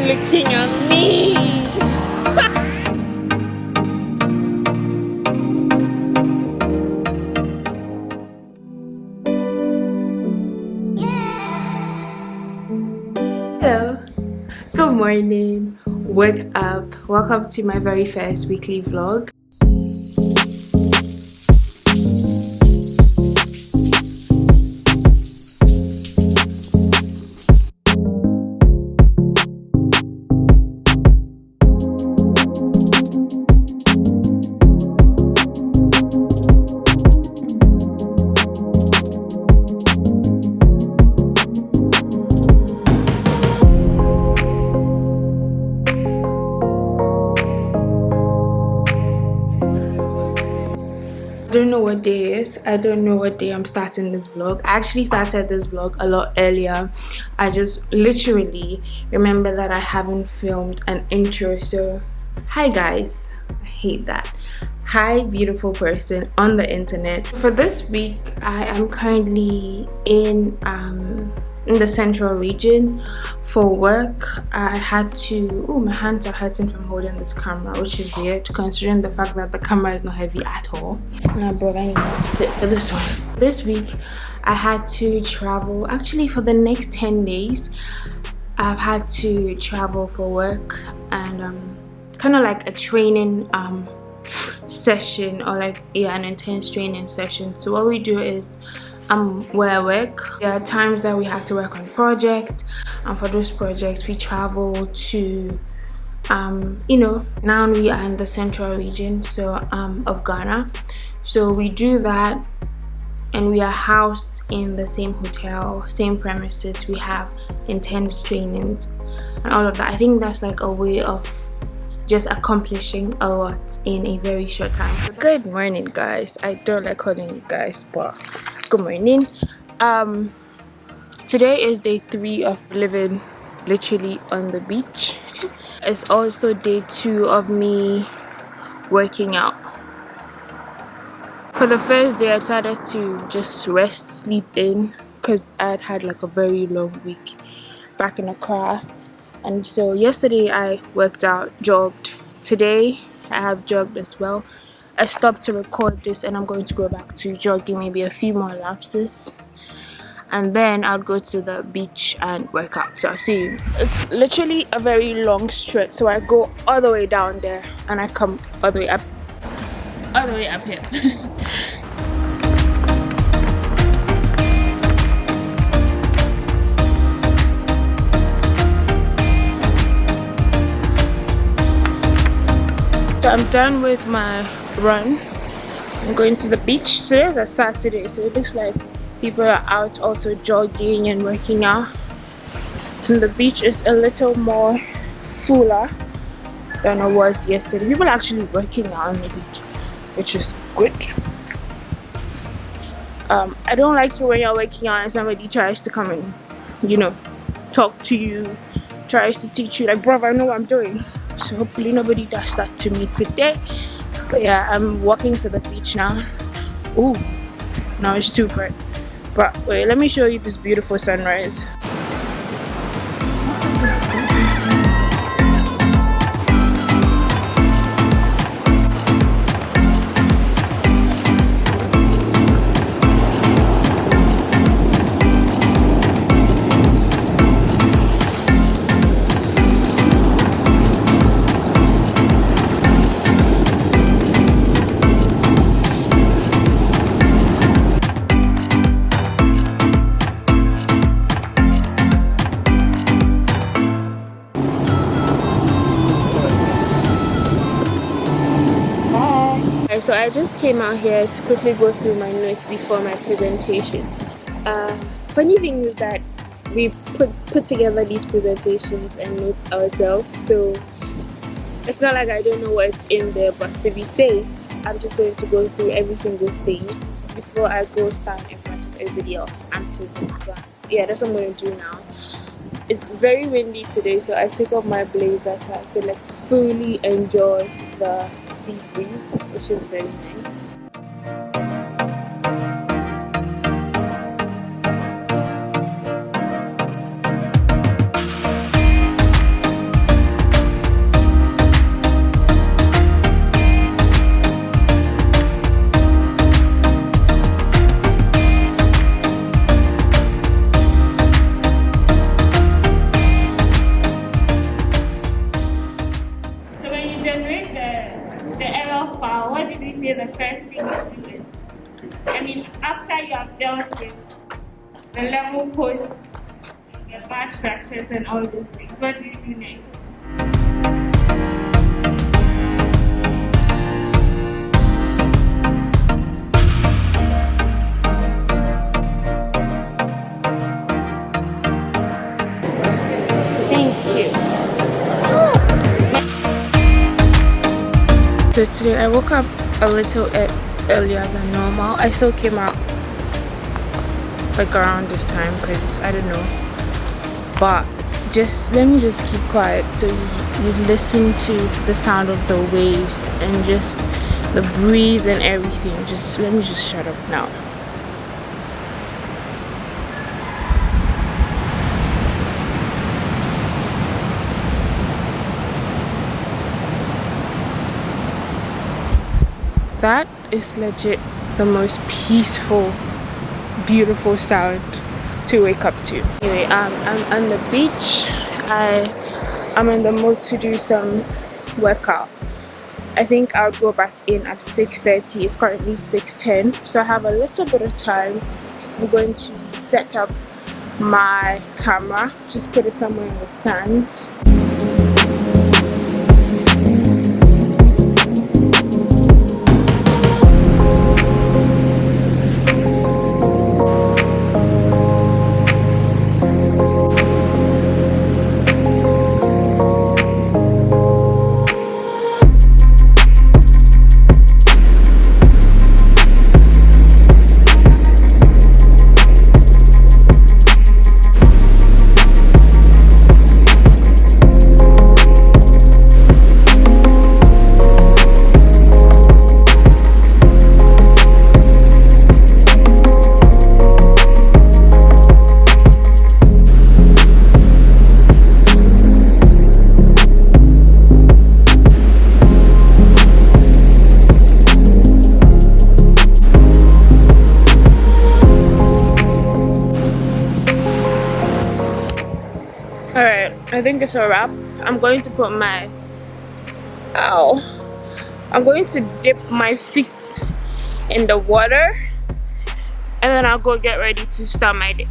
looking at me. Hello, good morning, what's up? Welcome to my very first weekly vlog. I don't know what day it is. I don't know what day I'm starting this vlog. I actually started this vlog a lot earlier. I just literally remember that I haven't filmed an intro. So hi guys, I hate that. Hi beautiful person on the internet. For this week I am currently in the central region for work. I had to, oh, my hands are hurting from holding this camera, which is weird considering the fact that the camera is not heavy at all. Now bro, I need to sit for this one. This week I had to travel. Actually for the next 10 days I've had to travel for work and kind of like a training session, or like, yeah, an intense training session. So what we do is where I work, there are times that we have to work on projects, and for those projects we travel to you know, now we are in the central region of Ghana, so we do that and we are housed in the same hotel, same premises. We have intense trainings and all of that. I think that's like a way of just accomplishing a lot in a very short time. So good morning guys. I don't like calling you guys, but good morning. Today is day 3 of living literally on the beach. It's also day 2 of me working out. For the first day I decided to just rest, sleep in, because I had like a very long week back in Accra. And so yesterday I worked out, jogged. Today I have jogged as well. I stopped to record this and I'm going to go back to jogging, maybe a few more lapses, and then I'll go to the beach and work out. So I'll see you. It's literally a very long stretch, so I go all the way down there and I come all the way up here. So I'm done with my run. I'm going to the beach. Today is a Saturday, so it looks like people are out also jogging and working out. And the beach is a little more fuller than it was yesterday. People are actually working out on the beach, which is good. I don't like it when you're working out and somebody tries to come and, you know, talk to you, tries to teach you, like, bro, I know what I'm doing. So hopefully nobody does that to me today. But yeah, I'm walking to the beach now. Ooh, now it's too bright. But wait, let me show you this beautiful sunrise. So I just came out here to quickly go through my notes before my presentation. Funny thing is that we put together these presentations and notes ourselves, so it's not like I don't know what's in there, but to be safe, I'm just going to go through every single thing before I go stand in front of everybody else and present. But yeah, that's what I'm going to do now. It's very windy today, so I took off my blazer so I could like fully enjoy the sea breeze, which is very nice. after you have dealt with the level post, the bar structures and all those things, what do you do next? Thank you. So today I woke up a little earlier than normal. I still came out like around this time because I don't know, but just let me just keep quiet so you listen to the sound of the waves and just the breeze and everything. Just let me just shut up now. That is legit the most peaceful, beautiful sound to wake up to. Anyway, I'm on the beach. I'm in the mood to do some workout. I think I'll go back in at 6:30. It's currently 6:10, so I have a little bit of time. I'm going to set up my camera, just put it somewhere in the sand. Alright, I think it's a wrap. I'm going to put my I'm going to dip my feet in the water and then I'll go get ready to start my day.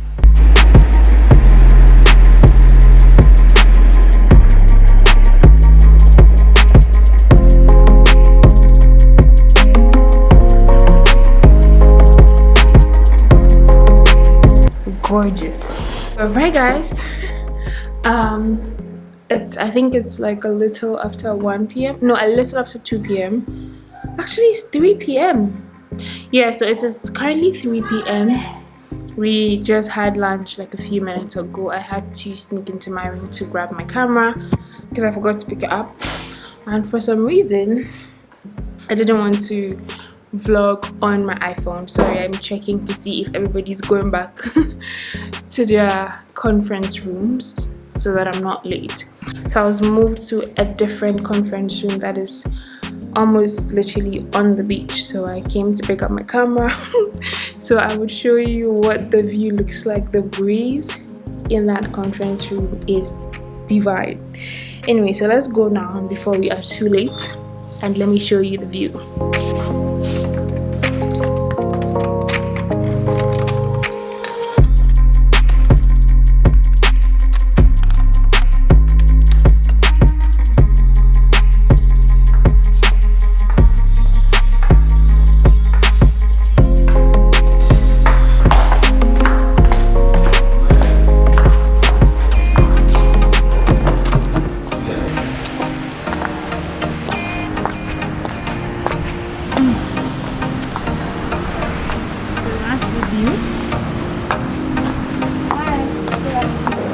Gorgeous. Alright guys, I think it's like a little after 1 p.m. no, a little after 2 p.m. actually it's 3 p.m. yeah, so it is currently 3 p.m. we just had lunch like a few minutes ago. I had to sneak into my room to grab my camera because I forgot to pick it up, and for some reason I didn't want to vlog on my iPhone. Sorry, I'm checking to see if everybody's going back to their conference rooms so that I'm not late. So I was moved to a different conference room that is almost literally on the beach, so I came to pick up my camera so I would show you what the view looks like. The breeze in that conference room is divine. Anyway, so let's go now before we are too late and let me show you the view.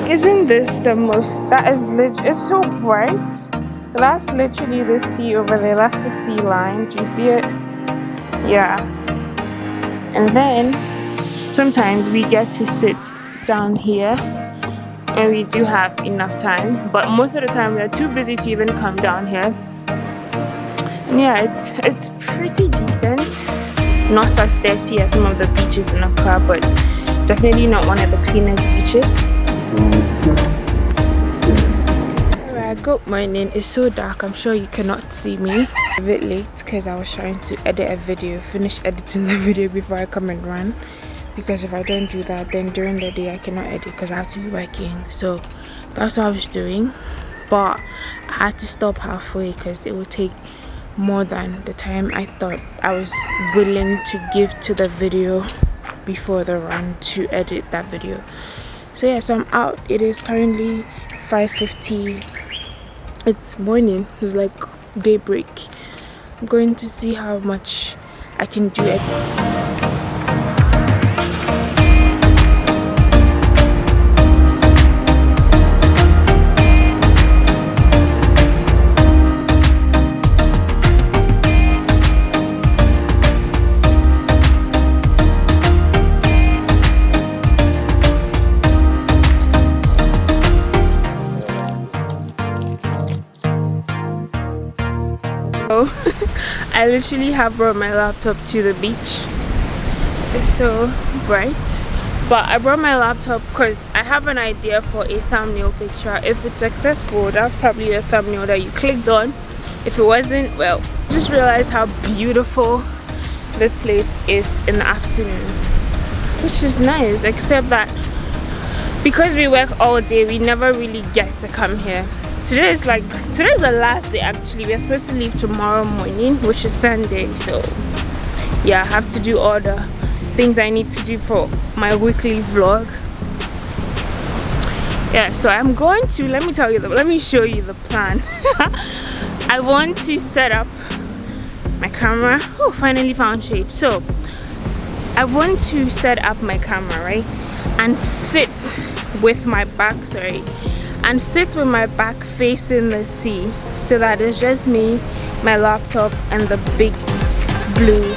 Isn't this the most, that is it's so bright. That's literally the sea over there. That's the sea line. Do you see it? Yeah. And then sometimes we get to sit down here and we do have enough time, but most of the time we are too busy to even come down here. And yeah, it's pretty decent. Not as dirty as some of the beaches in Accra, but definitely not one of the cleanest beaches. Alright, Yeah, good morning. It's so dark, I'm sure you cannot see me. A bit late because I was trying to edit a video, finish editing the video before I come and run, because if I don't do that, then during the day I cannot edit because I have to be working. So that's what I was doing, but I had to stop halfway because it would take more than the time I thought I was willing to give to the video before the run to edit that video. So yeah, so I'm out. It is currently 5:50. It's morning. It's like daybreak. I'm going to see how much I can do it. I literally have brought my laptop to the beach. It's so bright, but I brought my laptop because I have an idea for a thumbnail picture. If it's successful, that's probably the thumbnail that you clicked on. If it wasn't, well, just realize how beautiful this place is in the afternoon, which is nice, except that because we work all day, we never really get to come here. Today's the last day. Actually, we're supposed to leave tomorrow morning, which is Sunday. So yeah, I have to do all the things I need to do for my weekly vlog. Yeah, so I'm going to, let me show you the plan. I want to set up my camera. Oh, finally found shade. So I want to set up my camera, right, and sit with my back facing the sea, so that it's just me, my laptop, and the big blue